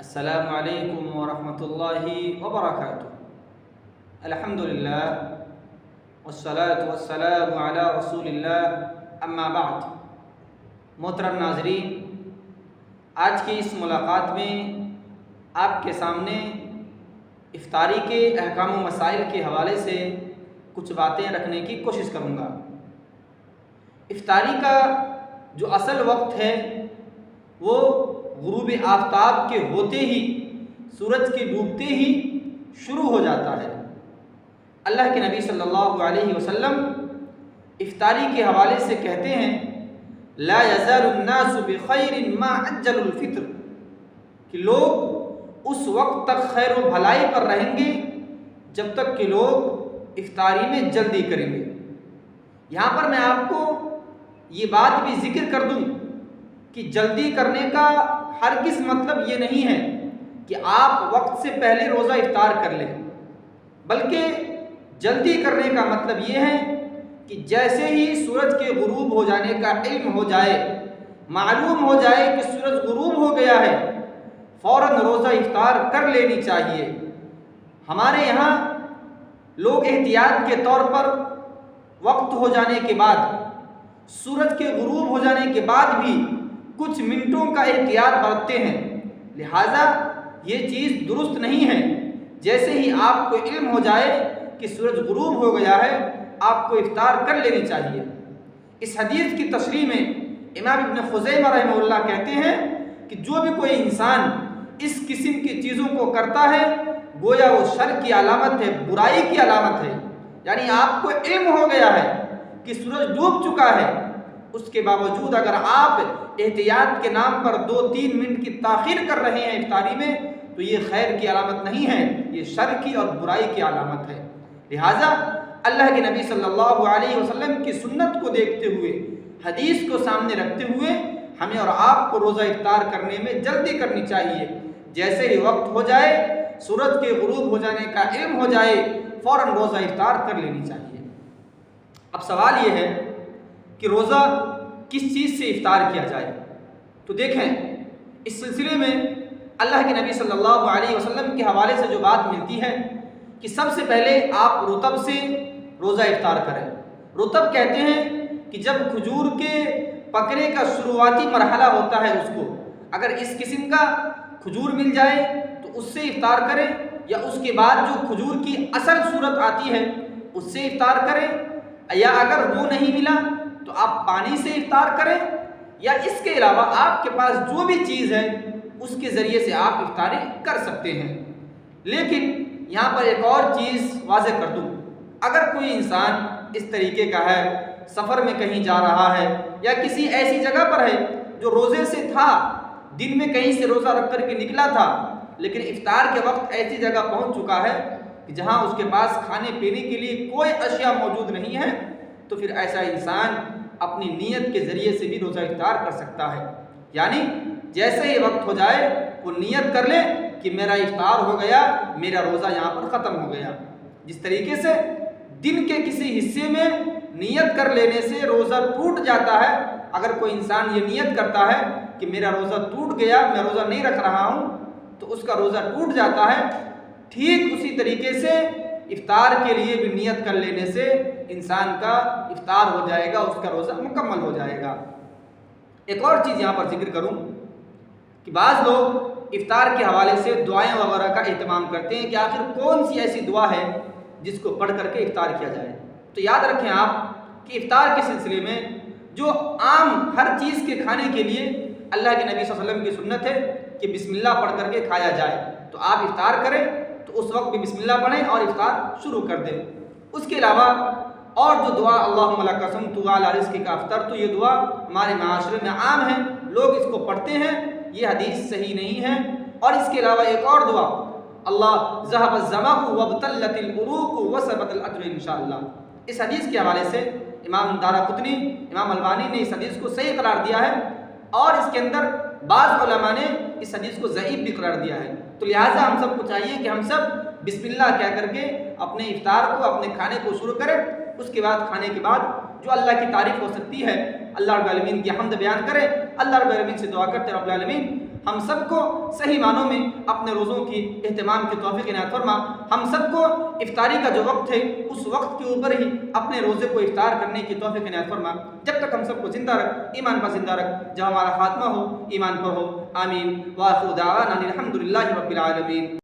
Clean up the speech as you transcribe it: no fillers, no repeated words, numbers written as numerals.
السلام علیکم ورحمۃ اللہ وبرکاتہ۔ الحمدللہ والصلاة والسلام علی رسول اللہ، اما بعد۔ محترم ناظرین، آج کی اس ملاقات میں آپ کے سامنے افطاری کے احکام و مسائل کے حوالے سے کچھ باتیں رکھنے کی کوشش کروں گا۔ افطاری کا جو اصل وقت ہے وہ غروب آفتاب کے ہوتے ہی، سورج کے ڈوبتے ہی شروع ہو جاتا ہے۔ اللہ کے نبی صلی اللہ علیہ وسلم افطاری کے حوالے سے کہتے ہیں لا یزال الناس بخیر ما عجل الفطر، کہ لوگ اس وقت تک خیر و بھلائی پر رہیں گے جب تک کہ لوگ افطاری میں جلدی کریں گے۔ یہاں پر میں آپ کو یہ بات بھی ذکر کر دوں کہ جلدی کرنے کا ہرگز مطلب یہ نہیں ہے کہ آپ وقت سے پہلے روزہ افطار کر لیں، بلکہ جلدی کرنے کا مطلب یہ ہے کہ جیسے ہی سورج کے غروب ہو جانے کا علم ہو جائے، معلوم ہو جائے کہ سورج غروب ہو گیا ہے، فوراً روزہ افطار کر لینی چاہیے۔ ہمارے یہاں لوگ احتیاط کے طور پر وقت ہو جانے کے بعد، سورج کے غروب ہو جانے کے بعد بھی کچھ منٹوں کا احتیاط برتتے ہیں، لہٰذا یہ چیز درست نہیں ہے۔ جیسے ہی آپ کو علم ہو جائے کہ سورج غروب ہو گیا ہے، آپ کو افطار کر لینی چاہیے۔ اس حدیث کی تشریح میں امام ابن خزیمہ رحمہ اللہ کہتے ہیں کہ جو بھی کوئی انسان اس قسم کی چیزوں کو کرتا ہے گویا وہ شر کی علامت ہے، برائی کی علامت ہے۔ یعنی آپ کو علم ہو گیا ہے کہ سورج ڈوب چکا ہے، اس کے باوجود اگر آپ احتیاط کے نام پر 2-3 منٹ کی تاخیر کر رہے ہیں افطاری میں، تو یہ خیر کی علامت نہیں ہے، یہ شر کی اور برائی کی علامت ہے۔ لہٰذا اللہ کے نبی صلی اللہ علیہ وسلم کی سنت کو دیکھتے ہوئے، حدیث کو سامنے رکھتے ہوئے، ہمیں اور آپ کو روزہ افطار کرنے میں جلدی کرنی چاہیے۔ جیسے ہی وقت ہو جائے، سورج کے غروب ہو جانے کا علم ہو جائے، فوراً روزہ افطار کر لینی چاہیے۔ اب سوال یہ ہے کہ روزہ کس چیز سے افطار کیا جائے؟ تو دیکھیں، اس سلسلے میں اللہ کے نبی صلی اللہ علیہ وسلم کے حوالے سے جو بات ملتی ہے کہ سب سے پہلے آپ رطب سے روزہ افطار کریں۔ رطب کہتے ہیں کہ جب کھجور کے پکنے کا شروعاتی مرحلہ ہوتا ہے، اس کو اگر اس قسم کا کھجور مل جائے تو اس سے افطار کریں، یا اس کے بعد جو کھجور کی اصل صورت آتی ہے اس سے افطار کریں، یا اگر وہ نہیں ملا تو آپ پانی سے افطار کریں، یا اس کے علاوہ آپ کے پاس جو بھی چیز ہے اس کے ذریعے سے آپ افطاری کر سکتے ہیں۔ لیکن یہاں پر ایک اور چیز واضح کر دوں، اگر کوئی انسان اس طریقے کا ہے، سفر میں کہیں جا رہا ہے یا کسی ایسی جگہ پر ہے جو روزے سے تھا، دن میں کہیں سے روزہ رکھ کر کے نکلا تھا، لیکن افطار کے وقت ایسی جگہ پہنچ چکا ہے کہ جہاں اس کے پاس کھانے پینے کے لیے کوئی اشیاء موجود نہیں ہے، تو پھر ایسا انسان اپنی نیت کے ذریعے سے بھی روزہ افطار کر سکتا ہے۔ یعنی جیسے ہی وقت ہو جائے وہ نیت کر لے کہ میرا افطار ہو گیا، میرا روزہ یہاں پر ختم ہو گیا۔ جس طریقے سے دن کے کسی حصے میں نیت کر لینے سے روزہ ٹوٹ جاتا ہے، اگر کوئی انسان یہ نیت کرتا ہے کہ میرا روزہ ٹوٹ گیا، میں روزہ نہیں رکھ رہا ہوں، تو اس کا روزہ ٹوٹ جاتا ہے۔ ٹھیک اسی طریقے سے افطار کے لیے بھی نیت کر لینے سے انسان کا افطار ہو جائے گا، اس کا روزہ مکمل ہو جائے گا۔ ایک اور چیز یہاں پر ذکر کروں کہ بعض لوگ افطار کے حوالے سے دعائیں وغیرہ کا اہتمام کرتے ہیں کہ آخر کون سی ایسی دعا ہے جس کو پڑھ کر کے افطار کیا جائے۔ تو یاد رکھیں آپ کہ افطار کے سلسلے میں جو عام ہر چیز کے کھانے کے لیے اللہ کے نبی صلی اللہ علیہ وسلم کی سنت ہے کہ بسم اللہ پڑھ کر کے کھایا جائے، تو آپ افطار کریں تو اس وقت بھی بسم اللہ پڑھیں اور افطار شروع کر دیں۔ اس کے علاوہ اور جو دعا اللہم لک قسمت علی رزقک افطرت، یہ دعا ہمارے معاشرے میں عام ہے، لوگ اس کو پڑھتے ہیں، یہ حدیث صحیح نہیں ہے۔ اور اس کے علاوہ ایک اور دعا اللہ ذهب الظمأ وابتلت العروق وثبت الاجر انشاءاللہ، اس حدیث کے حوالے سے امام دارقطنی، امام البانی نے اس حدیث کو صحیح قرار دیا ہے، اور اس کے اندر بعض علماء نے اس حدیث کو ضعیف بھی قرار دیا ہے۔ تو لہٰذا ہم سب کو چاہیے کہ ہم سب بسم اللہ کہہ کر کے اپنے افطار کو، اپنے کھانے کو شروع کریں۔ اس کے بعد کھانے کے بعد جو اللہ کی تعریف ہو سکتی ہے، اللہ رب العالمین کی حمد بیان کریں، اللہ رب العالمین سے دعا کرتے رب العالمین ہم سب کو صحیح معنوں میں اپنے روزوں کی اہتمام کی توفیق عنایت فرما. ہم سب کو افطاری کا جو وقت ہے اس وقت کے اوپر ہی اپنے روزے کو افطار کرنے کی توفیق عنایت فرما. جب تک ہم سب کو زندہ رکھ، ایمان پر زندہ رکھ، جب ہمارا خاتمہ ہو ایمان پر ہو. آمین. وآخر دعوانا الحمد للہ رب العالمین.